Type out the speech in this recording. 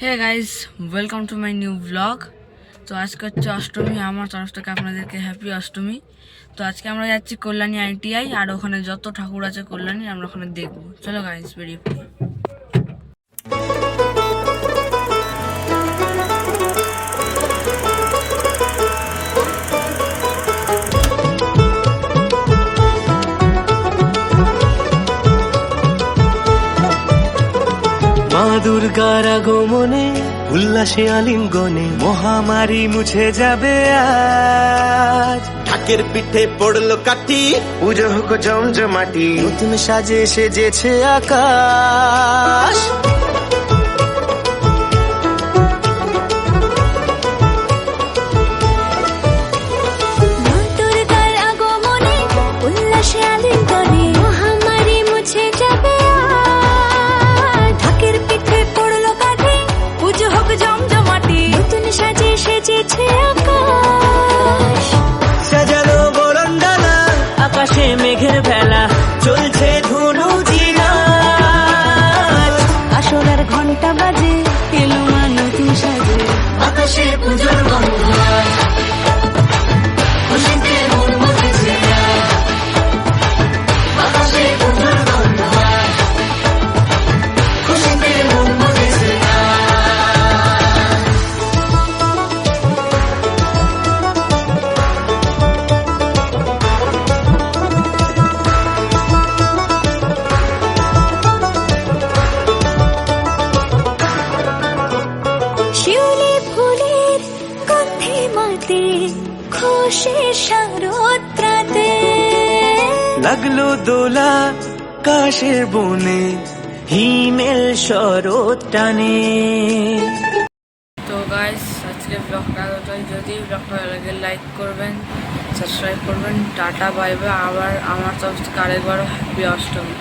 Hey guys, welcome to my new blog. তো আজকে হচ্ছে অষ্টমী, আমার তরফ থেকে আপনাদেরকে হ্যাপি অষ্টমী। তো আজকে আমরা যাচ্ছি কল্যাণী ITI, আর ওখানে যত ঠাকুর আছে কল্যাণী আমরা ওখানে দেখবো। চলো গাইস, বেরিয়ে পড়ি। মা দুর্গার আগমনে উল্লাসে আলিঙ্গনে মহামারী মুছে যাবে আজ। ঢাকের পিঠে পড়লো কাঠি, পুজো হোক জমজমাটি, নতুন সাজে সেজেছে আকাশ। সাজানো বরণডালা, আকাশে মেঘের ভেলা, চলছে ধুনু জিনা। আসরের ঘন্টা বাজে, এলো মা নতুন সাজে, আকাশে পুজোর গন্ধ, খুশিতে মন মজেছে আজ। আকাশে পুজোর গন্ধ, খুশিতে মন মজেছে আজ। শিউলি ফুলের গন্ধে মাতে, খুশির শারদরাতে, লাগলো দোলা কাশের বনে, হিমেল শরৎ টানে। তো গাইস, আজকে ব্লগটা এতটাই। যদি ব্লগটা ভালো লাগে লাইক করবেন, সাবস্ক্রাইব করবেন। Tata, bye bye. আবার আমার তরফ থেকে আরেকবার হ্যাপি অষ্টমী।